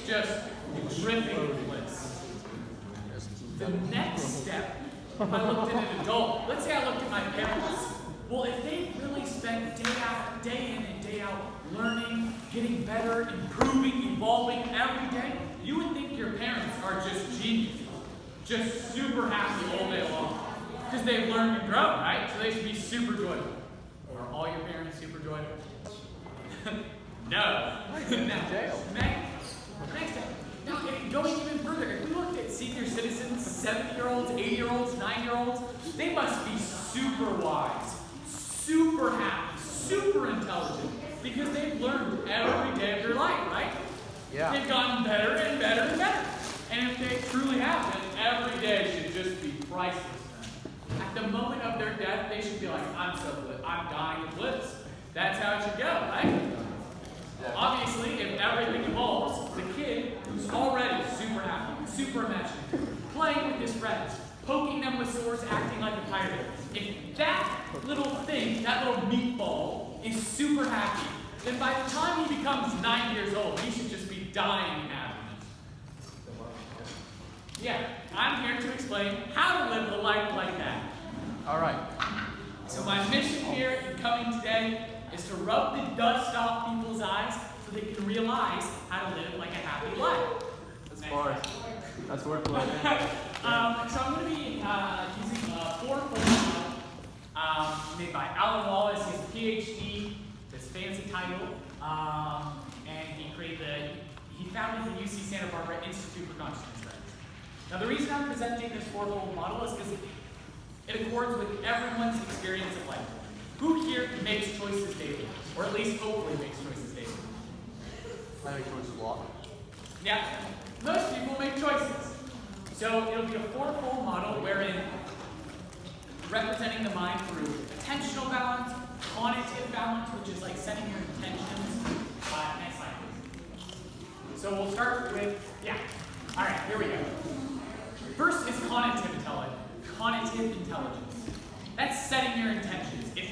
just dripping with bliss. The next step, if I looked at an adult, let's say I looked at my parents. Well, if they really spent day in and day out, learning, getting better, improving, evolving every day, you would think your parents are just geniuses, just super happy all day long. Because they've learned and grown, right? So they should be super joyful. Are all your parents super joyful? No. Next step. Now, going even further, if we looked at senior citizens, 70-year-olds, 80-year-olds, 90-year-olds, they must be super wise, super happy, super intelligent, because they've learned every day of their life, right? Yeah. They've gotten better and better and better. And if they truly have, then every day should just be priceless. At the moment of their death, they should be like, I'm so bliss, I'm dying of bliss. That's how it should go, right? Obviously, if everything evolves, the kid who's already super happy, super imaginative, playing with his friends, poking them with swords, acting like a pirate, if that little thing, that little meatball, is super happy, then by the time he becomes 9 years old, he should just be dying in happiness. Yeah, I'm here to explain how to live a life like that. All right. So my mission here in coming today is to rub the dust off people's eyes so they can realize how to live like a happy life. That's smart. That's worth looking. So I'm going to be using a four-fold model made by Alan Wallace. He has a PhD, this fancy title, and he founded the UC Santa Barbara Institute for Consciousness Studies. Now the reason I'm presenting this four-fold model is because it accords with everyone's experience of life. Who here makes choices daily? Or at least hopefully makes choices daily? I make choices a lot. Yeah, most people make choices. So it'll be a four-fold model wherein representing the mind through attentional balance, cognitive balance, which is like setting your intentions. Next slide, please. So we'll start with, all right, here we go. First is cognitive intelligence. That's setting your intentions. If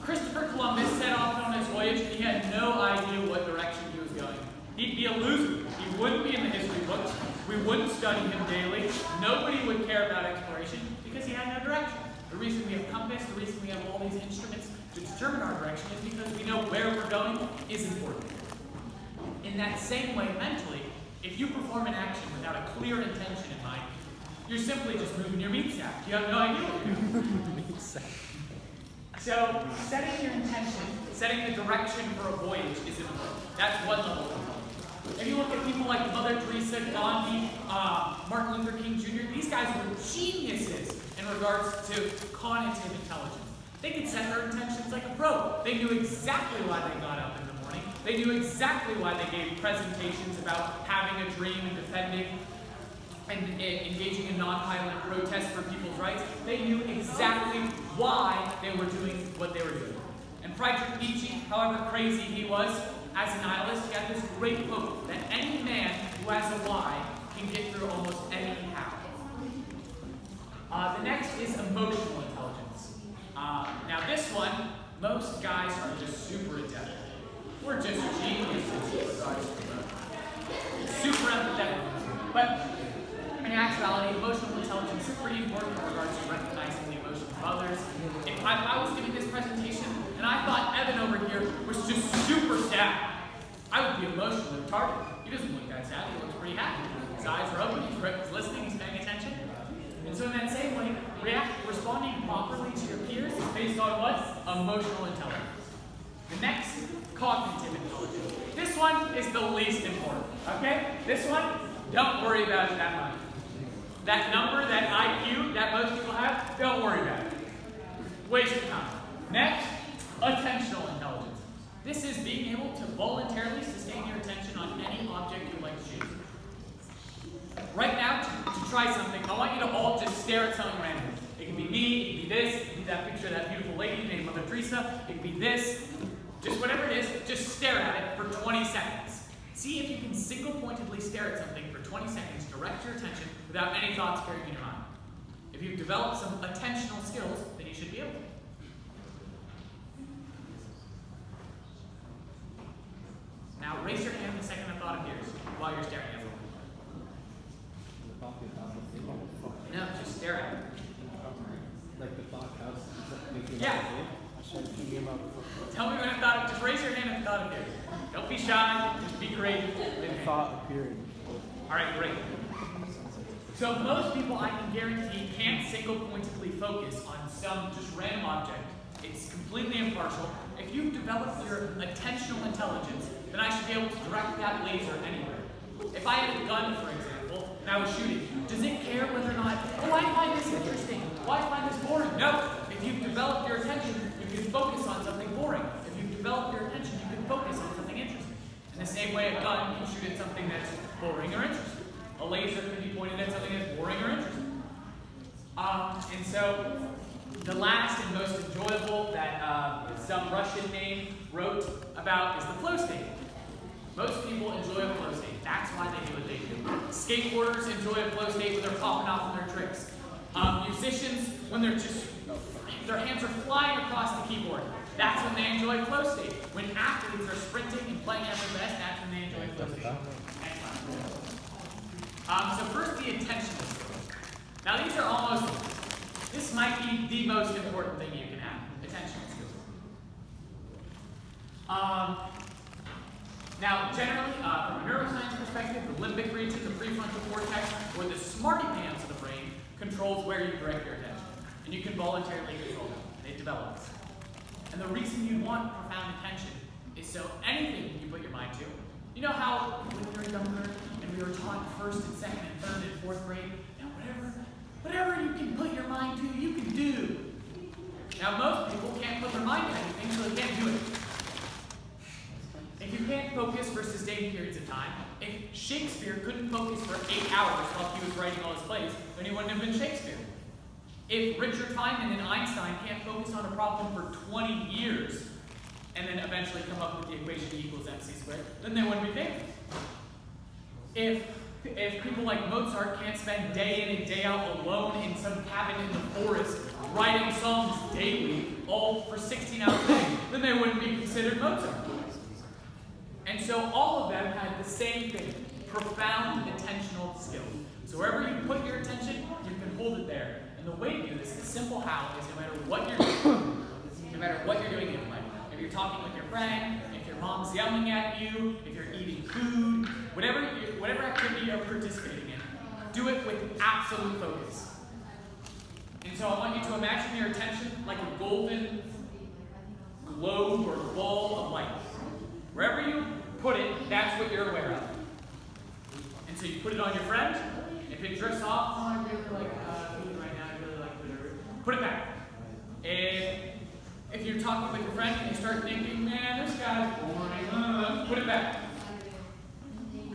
Christopher Columbus set off on his voyage and he had no idea what direction he was going, he'd be a loser. He wouldn't be in the history books. We wouldn't study him daily. Nobody would care about exploration because he had no direction. The reason we have compass, the reason we have all these instruments to determine our direction is because we know where we're going is important. In that same way, mentally, if you perform an action without a clear intention in mind, you're simply just moving your meat sack. You have no idea what you're doing. So, setting your intention, setting the direction for a voyage is important. That's one level of intelligence. If you look at people like Mother Teresa, Gandhi, Martin Luther King Jr., these guys were geniuses in regards to cognitive intelligence. They could set their intentions like a pro. They knew exactly why they got up in the morning. They knew exactly why they gave presentations about having a dream and defending and engaging in nonviolent protest for people's rights. They knew exactly why they were doing what they were doing. And Friedrich Nietzsche, however crazy he was, as a nihilist, he had this great quote that any man who has a why can get through almost any how. The next is emotional intelligence. Now this one, most guys are just super adept. We're just geniuses. Super empathetic. But in actuality, emotional intelligence is pretty important in regards to recognizing the emotions of others. If I was giving this presentation and I thought Evan over here was just super sad, I would be emotionally retarded. He doesn't look that sad, he looks pretty happy. His eyes are open, he's listening, he's paying attention. And so in that same way, responding properly to your peers is based on what? Emotional intelligence. The next, cognitive intelligence. This one is the least important, okay? This one, don't worry about it that much. That number, that IQ that most people have, don't worry about it. Waste of time. Next, attentional intelligence. This is being able to voluntarily sustain your attention on any object you like to choose. Right now, to try something, I want you to all just stare at something random. It can be me, it can be this, it can be that picture of that beautiful lady named Mother Teresa, it can be this, just whatever it is, just stare at it for 20 seconds. See if you can single-pointedly stare at something for 20 seconds, direct your attention without any thoughts carrying in your mind. If you've developed some attentional skills, then you should be able to. Now raise your hand the second a thought appears while you're staring at it. No, just stare at it. Like the thought house. Yeah. Tell me when a thought, just raise your hand if a thought appears. Don't be shy, just be creative. Thought appeared. All right, great. So most people, I can guarantee, can't single-pointedly focus on some just random object. It's completely impartial. If you've developed your attentional intelligence, then I should be able to direct that laser anywhere. If I had a gun, for example, and I was shooting, does it care whether or not, oh, I find this interesting, oh, I find this boring? No. If you've developed your attention, you can focus on something boring. If you've developed your attention, you can focus on something interesting. In the same way, a gun can shoot at something that's boring or interesting. A laser can be pointed at something that's boring or interesting. And so, the last and most enjoyable that some Russian name wrote about is the flow state. Most people enjoy a flow state. That's why they do what they do. Skateboarders enjoy a flow state when they're popping off on their tricks. Musicians, when they're just, their hands are flying across the keyboard. That's when they enjoy flow state. When athletes are sprinting and playing at their best, that's when they enjoy flow state. So first, the attentional skills. Now these are almost, this might be the most important thing you can have, attentional skills. Now generally, from a neuroscience perspective, the limbic region, the prefrontal cortex, or the smarty pants of the brain controls where you direct your attention. And you can voluntarily control it, and it develops. And the reason you want profound attention is so anything you put your mind to. You know how when we were younger and we were taught first and second and third and fourth grade, now whatever you can put your mind to, you can do. Now most people can't put their mind to anything, so they can't do it. If you can't focus for sustained periods of time, if Shakespeare couldn't focus for 8 hours while he was writing all his plays, then he wouldn't have been Shakespeare. If Richard Feynman and Einstein can't focus on a problem for 20 years and then eventually come up with the equation E equals mc squared, then they wouldn't be famous. If people like Mozart can't spend day in and day out alone in some cabin in the forest writing songs daily, all for 16 hours a day, then they wouldn't be considered Mozart. And so all of them had the same thing, profound attentional skills. So wherever you put your attention, you can hold it there. And the way to do this, the simple how, is no matter what you're doing, no matter what you're doing in life, if you're talking with your friend, if your mom's yelling at you, if you're eating food, whatever activity you're participating in, do it with absolute focus. And so I want you to imagine your attention like a golden globe or ball of light. Wherever you put it, that's what you're aware of. And so you put it on your friend. If it drifts off, oh, I really like food right now, I really like whatever, put it back. If you're talking with your friend and you start thinking, man, this guy's boring, put it back.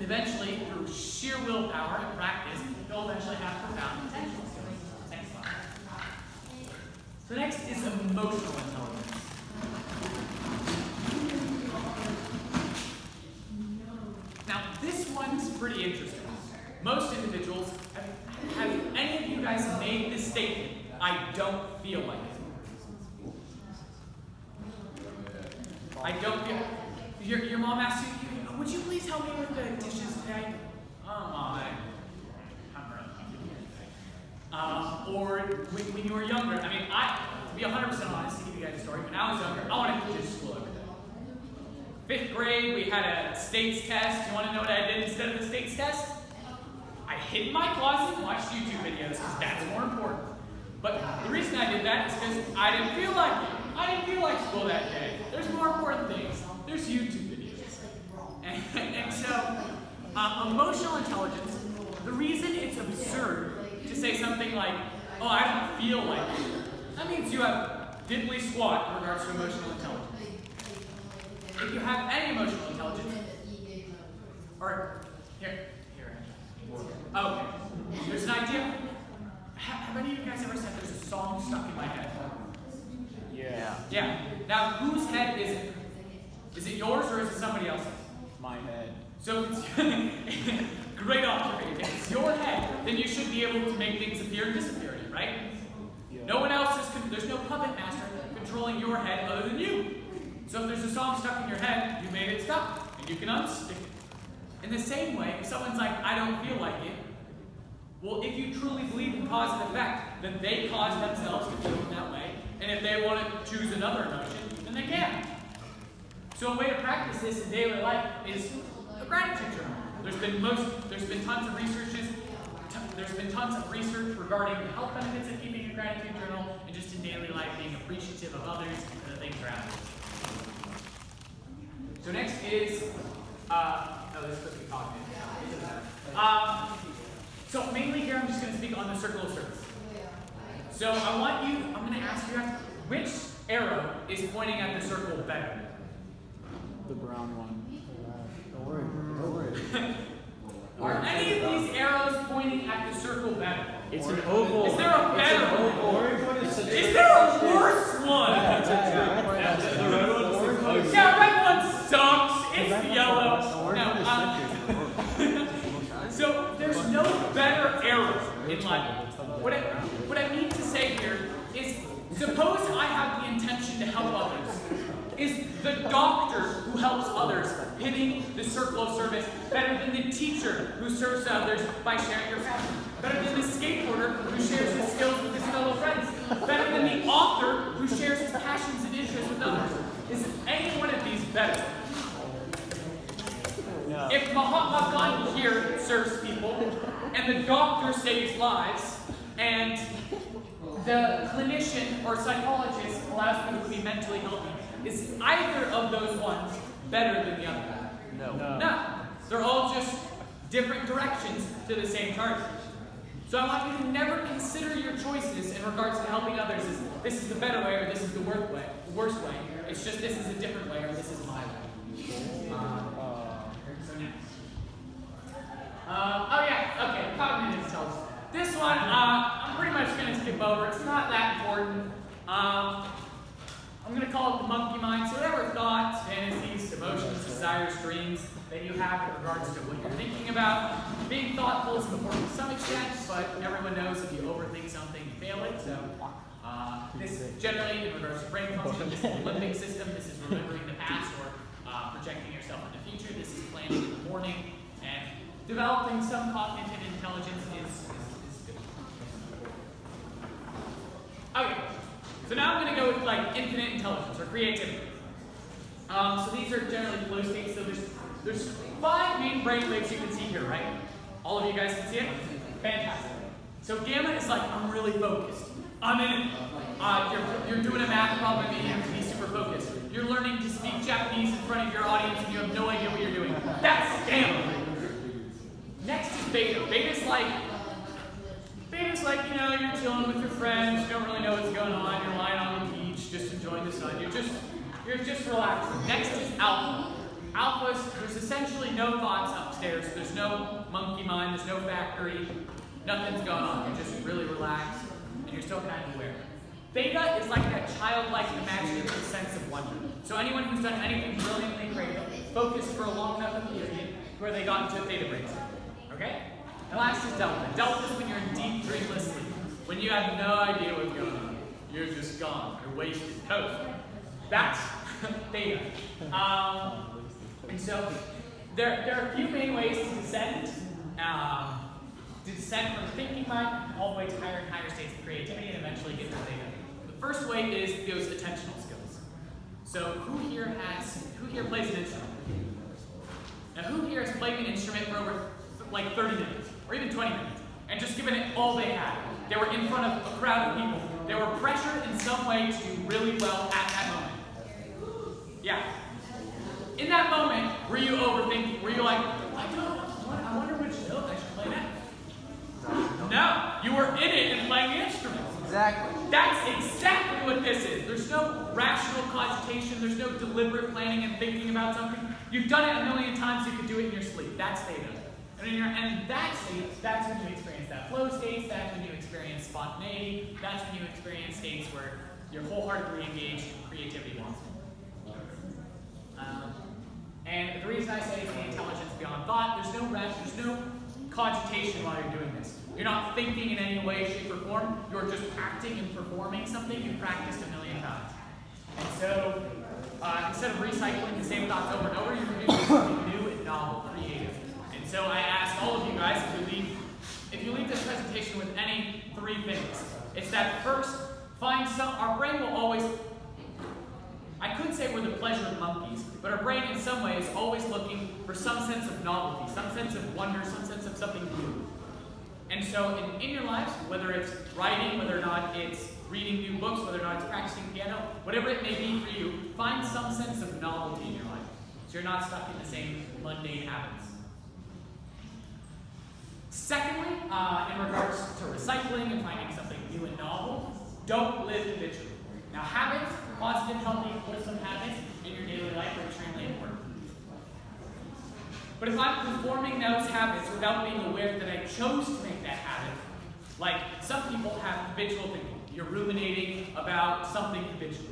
Eventually, through sheer willpower and practice, you'll eventually have profound attentional skills. Next slide. So next is emotional intelligence. Now, this one's pretty interesting. Most individuals, have any of you guys made this statement, I don't feel like it? I don't feel, your mom asks you, would you please help me with the dishes today? Oh, Mom, I'm really or when you were younger, I mean, to be 100% honest, to give you guys a story, when I was younger, I wanted to just school every day. 5th grade, we had a states test. You want to know what I did instead of the states test? I hid in my closet and watched YouTube videos because that's more important. But the reason I did that is because I didn't feel like it. I didn't feel like school that day. There's more important things. There's YouTube videos. And so, emotional intelligence, the reason it's absurd to say something like, oh, I don't feel like it, that means you have diddly squat in regards to emotional intelligence. If you have any emotional intelligence, or here. Okay, there's an idea. Have any of you guys ever said there's a song stuck in my head? Yeah. Now, whose head is it? Is it yours or is it somebody else's? My head. So it's great observation. If it's your head, then you should be able to make things appear and disappear in it, right? Yeah. No one else is, there's no puppet master controlling your head other than you. So if there's a song stuck in your head, you made it stop, and you can unstick it. In the same way, if someone's like, I don't feel like it, Well, if you truly believe in cause and effect, then they cause themselves to feel in that way. And if they want to choose another emotion, then they can. So a way to practice this in daily life is a gratitude journal. There's been tons of research regarding the health benefits of keeping a gratitude journal and just in daily life being appreciative of others and the things around us. So next is, this is supposed to be talking. So mainly here I'm just going to speak on the circle of service. So I'm going to ask you guys, which arrow is pointing at the circle better? The brown one. Don't worry. Are any of these arrows pointing at the circle better? It's an oval. Is there a better one? Orange one is Is there a worse one? Yeah, red one sucks. It's yellow. No. So there's no better arrow in life. What I mean to say here is, suppose I have the intention to help others. Is the doctor who helps others hitting the circle of service better than the teacher who serves others by sharing your passion? Better than the skateboarder who shares his skills with his fellow friends? Better than the author who shares his passions and interests with others? Is any one of these better? No. If Mahatma Gandhi here serves people, and the doctor saves lives, and the clinician or psychologist allows people to be mentally healthy, is either of those ones better than the other? No. They're all just different directions to the same target. So I want you to never consider your choices in regards to helping others as this is the better way or this is the worst way. It's just this is a different way or this is my way. So next. Cognitive intelligence. This one, I'm pretty much going to skip over. It's not that important. I'm going to call it the monkey mind. So whatever thoughts, fantasies, emotions, desires, dreams that you have in regards to what you're thinking about. Being thoughtful is important to some extent, but everyone knows if you overthink something, you fail it. So this generally, in regards to brain function, this is the limbic system. This is remembering the past or projecting yourself in the future. This is planning in the morning. And developing some cognitive intelligence is good. Okay. So now I'm going to go with like infinite intelligence or creativity. So these are generally flow states. So there's 5 main brain waves you can see here, right? All of you guys can see it? Fantastic. So gamma is like, I'm really focused. I'm in it. You're doing a math problem and you have to be super focused. You're learning to speak Japanese in front of your audience and you have no idea what you're doing. That's gamma. Next is beta. Beta's like, you're chilling with your friends, you don't really know what's going on, you're lying on the beach, just enjoying the sun, you're just relaxing. Next is alpha. Alpha, there's essentially no thoughts upstairs, there's no monkey mind, there's no factory, nothing's going on, you're just really relaxed, and you're still kind of aware. Beta is like that childlike imaginative sense of wonder. So anyone who's done anything brilliantly creative, focused for a long enough period, where they got into a theta brain state. Okay? And last is delta. Delta is when you're in deep dreamless sleep. When you have no idea what's going on. You're just gone. You're wasted. Toast. That's theta. And so there are a few main ways to descend. From the thinking mind all the way to higher and higher states of creativity and eventually get to theta. The first way is those attentional skills. So who here plays an instrument? Now who here has played an instrument for over like 30 minutes or even 20 minutes and just given it all they had? They were in front of a crowd of people. They were pressured in some way to do really well at that moment. Yeah. In that moment, were you overthinking? Were you like, I wonder which note I should play next? No, you were in it and playing the instrument. Exactly. That's exactly what this is. There's no rational cogitation. There's no deliberate planning and thinking about something. You've done it a million times. You could do it in your sleep. That's theta. And that state, that's when you experience that flow state. That's when you experience spontaneity. That's when you experience states where you're wholeheartedly engaged in creativity blossom. And the reason I say it's the intelligence beyond thought, there's no cogitation while you're doing this. You're not thinking in any way, shape, or form. You're just acting and performing something you've practiced a million times. And so, instead of recycling the same thoughts over and over, you're producing something new and novel, creative. And so I ask all of you guys, if you leave leave this presentation with any three things. It's that first, our brain will always, I could say we're the pleasure monkeys, but our brain in some way is always looking for some sense of novelty, some sense of wonder, some sense of something new. And so in your lives, whether it's writing, whether or not it's reading new books, whether or not it's practicing piano, whatever it may be for you, find some sense of novelty in your life, so you're not stuck in the same mundane habits. Secondly, in regards to recycling and finding something new and novel, don't live habitually. Now habits, positive, healthy, wholesome habits in your daily life are extremely important. But if I'm performing those habits without being aware that I chose to make that habit, like some people have habitual thinking. You're ruminating about something habitually.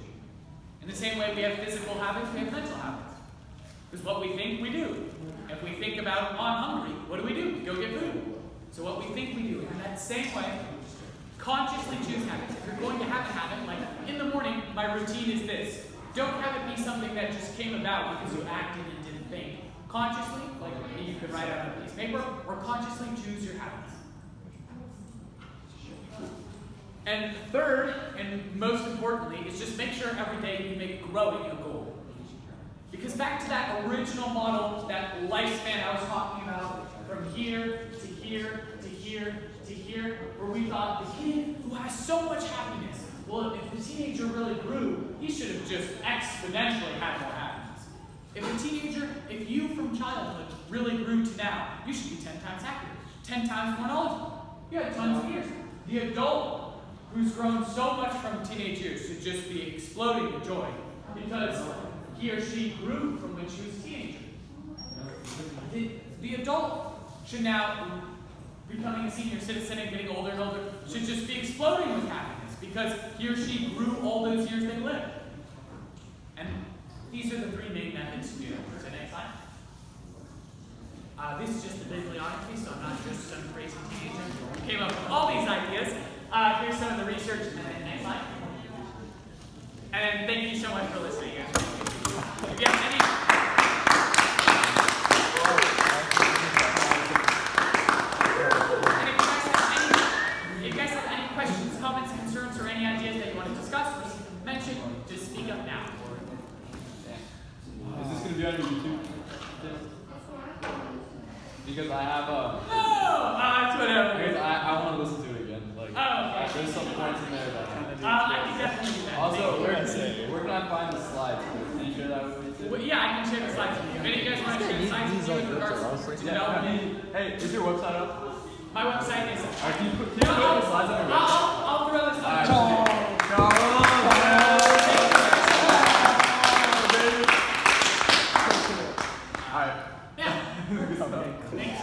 In the same way we have physical habits, we have mental habits. Because what we think, we do. If we think about, oh, I'm hungry, what do? We go get food. So what we think, we do. In that same way, consciously choose habits. If you're going to have a habit, like in the morning, my routine is this. Don't have it be something that just came about because you acted and didn't think. Consciously, like you could write out on a piece of paper, or consciously choose your habits. And third, and most importantly, is just make sure every day you make growing a goal. Because back to that original model, that lifespan I was talking about, from here to here to here to here, where we thought the kid who has so much happiness, well, if the teenager really grew, he should have just exponentially had more happiness. If a teenager, if you from childhood really grew to now, you should be 10 times happier, 10 times more knowledgeable. You had tons of years. The adult who's grown so much from teenage years should just be exploding with joy because he or she grew from when she was a teenager. The adult should now, becoming a senior citizen and getting older and older, should just be exploding with happiness because he or she grew all those years they lived. And these are the three main methods to do it. So next slide. This is just a bibliography, so I'm not just some crazy teenager who came up with all these ideas. Here's some of the research, and then next slide. And thank you so much for listening, guys. If you have any questions, comments, concerns, or any ideas that you want to discuss or mention, just speak up now. Is this going to be on your YouTube? Because I have a... No! It's whatever. Because I want to listen to it again. Like, okay. There's some points in there that I can definitely do that. Also, where can I find the slides? Can you share that with me too? Well, yeah, I can share the slides with you. If any of you guys want to share the slides with you in regards to development. Hey, is your website up? My website is... Can you put the slides on your website? I'll throw the slides. Alright. Yeah. Thanks.